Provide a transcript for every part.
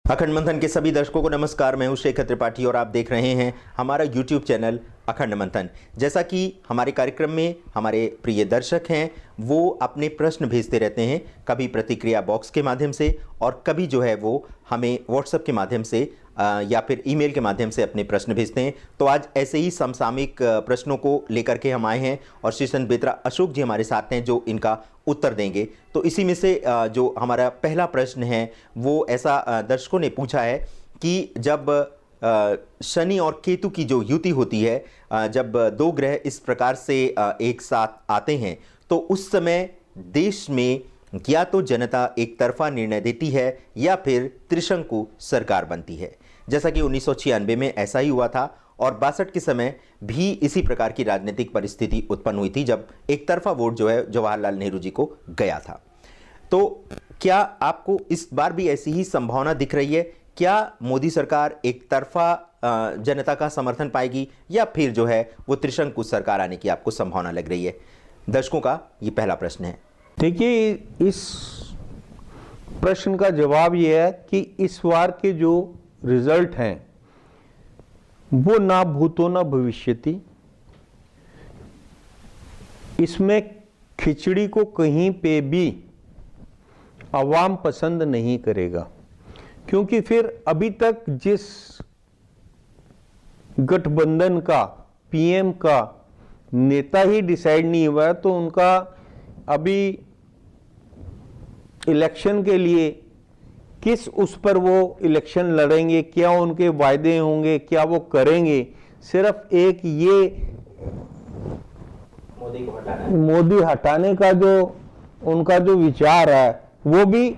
अखंड मंथन के सभी दर्शकों को नमस्कार। मैं हूं शेखर त्रिपाठी और आप देख रहे हैं हमारा YouTube चैनल अखंड मंथन। जैसा कि हमारे कार्यक्रम में हमारे प्रिय दर्शक हैं वो अपने प्रश्न भेजते रहते हैं, कभी प्रतिक्रिया बॉक्स के माध्यम से और कभी जो है वो हमें व्हाट्सएप के माध्यम से या फिर ईमेल के माध्यम से अपने प्रश्न भेजते हैं। तो आज ऐसे ही समसामयिक प्रश्नों को लेकर के हम आए हैं और श्री संत बेतरा अशोक जी हमारे साथ हैं जो इनका उत्तर देंगे। तो इसी में से जो हमारा पहला प्रश्न है वो ऐसा दर्शकों ने पूछा है कि जब शनि और केतु की जो युति होती है, जब दो ग्रह इस प्रकार से एक साथ आते हैं तो उस समय देश में या तो जनता एक तरफा निर्णय देती है या फिर त्रिशंकु सरकार बनती है। जैसा कि 1996 में ऐसा ही हुआ था और 62 के समय भी इसी प्रकार की राजनीतिक परिस्थिति उत्पन्न हुई थी जब एक तरफा वोट जो है जवाहरलाल नेहरू जी को गया था। तो क्या आपको इस बार भी ऐसी ही संभावना दिख रही है? क्या मोदी सरकार एक तरफा जनता का समर्थन पाएगी या फिर जो है वो त्रिशंकु सरकार आने की आपको संभावना लग रही है? दर्शकों का ये पहला प्रश्न है। देखिए, इस प्रश्न का जवाब ये है कि इस बार के जो रिजल्ट हैं वो ना भूतो ना भविष्यति। इसमें खिचड़ी को कहीं पे भी अवाम पसंद नहीं करेगा, क्योंकि फिर अभी तक जिस गठबंधन का पीएम का नेता ही डिसाइड नहीं हुआ है तो उनका अभी इलेक्शन के लिए किस उस पर वो इलेक्शन लड़ेंगे, क्या उनके वायदे होंगे, क्या वो करेंगे, सिर्फ एक ये मोदी हटाने का जो उनका जो विचार है वो भी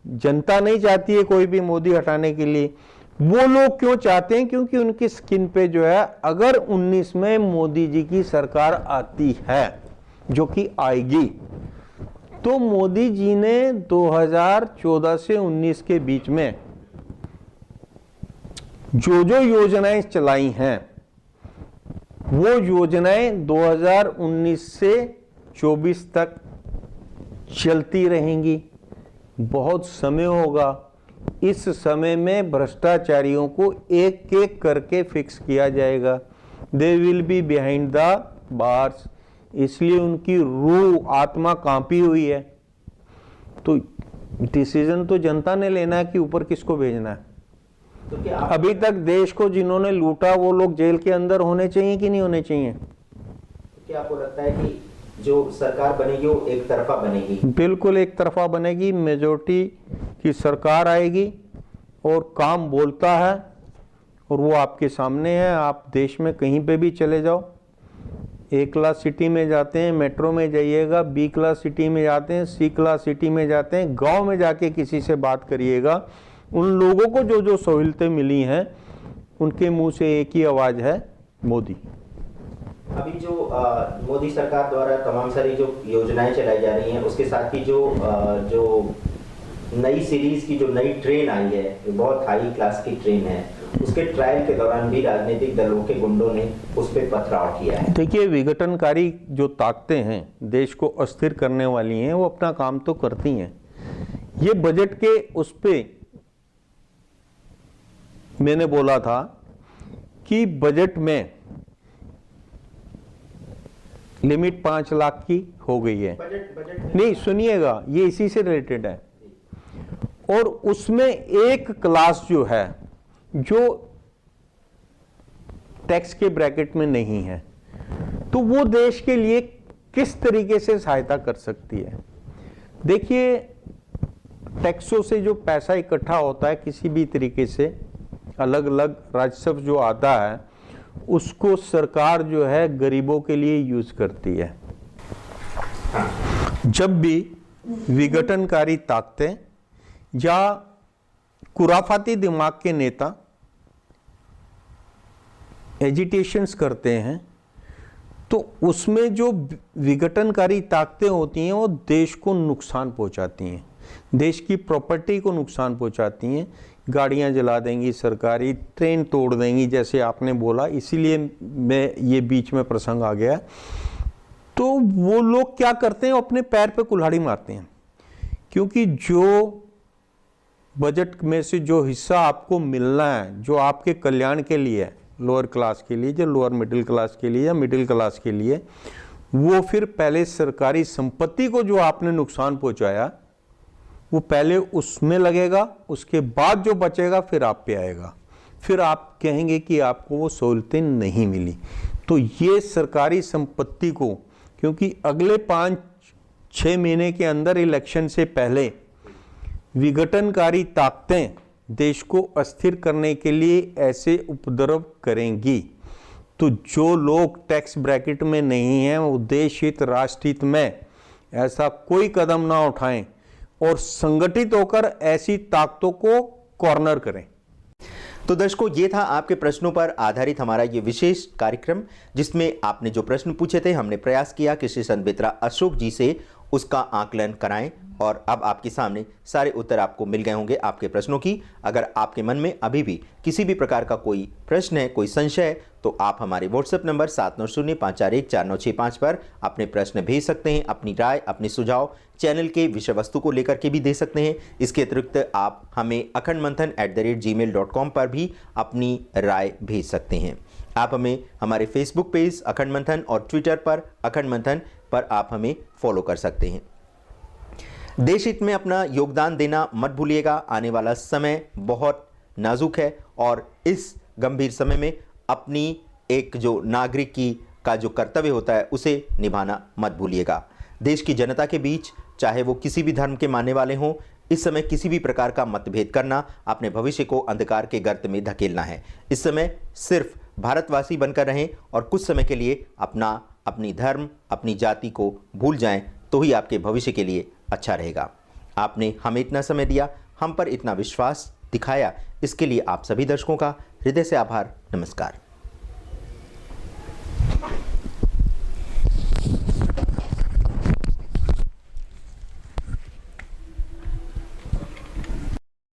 जनता नहीं चाहती है कोई भी मोदी हटाने के लिए। वो लोग क्यों चाहते हैं? क्योंकि उनकी स्किन पे जो है, अगर 19 में मोदी जी की सरकार आती है, जो कि आएगी, तो मोदी जी ने 2014 से 19 के बीच में जो जो योजनाएं चलाई हैं वो योजनाएं 2019 से 24 तक चलती रहेंगी। बहुत समय होगा, इस समय में भ्रष्टाचारियों को एक एक करके फिक्स किया जाएगा। They will be behind the bars, इसलिए उनकी रूह आत्मा कांपी हुई है। तो डिसीजन तो जनता ने लेना है कि ऊपर किसको भेजना है। तो क्या अभी तक देश को जिन्होंने लूटा वो लोग जेल के अंदर होने चाहिए कि नहीं होने चाहिए? क्या आपको लगता है कि जो सरकार बनेगी वो एक तरफा बनेगी? बिल्कुल एक तरफा बनेगी। मेजोरिटी की सरकार आएगी और काम बोलता है और वो आपके सामने है। आप देश में कहीं पे भी चले जाओ, ए क्लास सिटी में जाते हैं, मेट्रो में जाइएगा, बी क्लास सिटी में जाते हैं, सी क्लास सिटी में जाते हैं, गांव में जाके किसी से बात करिएगा, उन लोगों को जो जो सहूलतें मिली हैं उनके मुंह से एक ही आवाज़ है, मोदी। अभी जो मोदी सरकार द्वारा तमाम सारी जो योजनाएं चलाई जा रही हैं उसके साथ ही जो नई सीरीज की जो नई ट्रेन आई है, जो बहुत हाई क्लास की ट्रेन है, उसके ट्रायल के दौरान भी राजनीतिक दलों के गुंडों ने उस पर पथराव किया है। देखिए, विघटनकारी जो ताकतें हैं, देश को अस्थिर करने वाली हैं, वो अपना काम तो करती हैं। ये बजट के उस पे मैंने बोला था कि बजट में लिमिट 5 लाख की हो गई है। बजट नहीं, सुनिएगा, ये इसी से रिलेटेड है। और उसमें एक क्लास जो है जो टैक्स के ब्रैकेट में नहीं है, तो वो देश के लिए किस तरीके से सहायता कर सकती है। देखिए, टैक्सों से जो पैसा इकट्ठा होता है किसी भी तरीके से, अलग अलग राजस्व जो आता है, उसको सरकार जो है गरीबों के लिए यूज करती है। जब भी विघटनकारी ताकतें या खुराफाती दिमाग के नेता एजिटेशंस करते हैं तो उसमें जो विघटनकारी ताकतें होती हैं वो देश को नुकसान पहुंचाती हैं, देश की प्रॉपर्टी को नुकसान पहुंचाती हैं। गाड़ियां जला देंगी, सरकारी ट्रेन तोड़ देंगी, जैसे आपने बोला, इसीलिए मैं ये बीच में प्रसंग आ गया। तो वो लोग क्या करते हैं, अपने पैर पे कुल्हाड़ी मारते हैं, क्योंकि जो बजट में से जो हिस्सा आपको मिलना है, जो आपके कल्याण के लिए है, लोअर क्लास के लिए, जो लोअर मिडिल क्लास के लिए या मिडिल क्लास के लिए, वो फिर पहले सरकारी संपत्ति को जो आपने नुकसान पहुंचाया वो पहले उसमें लगेगा, उसके बाद जो बचेगा फिर आप पे आएगा, फिर आप कहेंगे कि आपको वो सहूलतें नहीं मिली। तो ये सरकारी संपत्ति को, क्योंकि अगले 5-6 महीने के अंदर इलेक्शन से पहले विघटनकारी ताकतें देश को अस्थिर करने के लिए ऐसे उपद्रव करेंगी, तो जो लोग टैक्स ब्रैकेट में नहीं हैं वो देश हित, राष्ट्र हित में ऐसा कोई कदम ना उठाएं और संगठित होकर ऐसी ताकतों को कॉर्नर करें। तो दर्शकों, ये था आपके प्रश्नों पर आधारित हमारा ये विशेष कार्यक्रम, जिसमें आपने जो प्रश्न पूछे थे हमने प्रयास किया कि श्री संत बेतरा अशोक जी से उसका आकलन कराएं, और अब आपके सामने सारे उत्तर आपको मिल गए होंगे आपके प्रश्नों की। अगर आपके मन में अभी भी किसी भी प्रकार का कोई प्रश्न है, कोई संशय है, तो आप हमारे व्हाट्सएप नंबर 7905414965 पर अपने प्रश्न भेज सकते हैं। अपनी राय, अपने सुझाव चैनल के विषय वस्तु को लेकर के भी दे सकते हैं। इसके अतिरिक्त आप हमें akhandmanthan@gmail.com पर भी अपनी राय भेज सकते हैं। आप हमें हमारे फेसबुक पेज अखंड मंथन और ट्विटर पर अखंड मंथन पर आप हमें फॉलो कर सकते हैं। देश हित में अपना योगदान देना मत भूलिएगा। आने वाला समय बहुत नाजुक है और इस गंभीर समय में अपनी एक जो नागरिक का जो कर्तव्य होता है उसे निभाना मत भूलिएगा। देश की जनता के बीच, चाहे वो किसी भी धर्म के मानने वाले हों, इस समय किसी भी प्रकार का मतभेद करना अपने भविष्य को अंधकार के गर्त में धकेलना है। इस समय सिर्फ भारतवासी बनकर रहें और कुछ समय के लिए अपनी धर्म, अपनी जाति को भूल जाएं, तो ही आपके भविष्य के लिए अच्छा रहेगा। आपने हमें इतना समय दिया, हम पर इतना विश्वास दिखाया, इसके लिए आप सभी दर्शकों का हृदय से आभार। नमस्कार।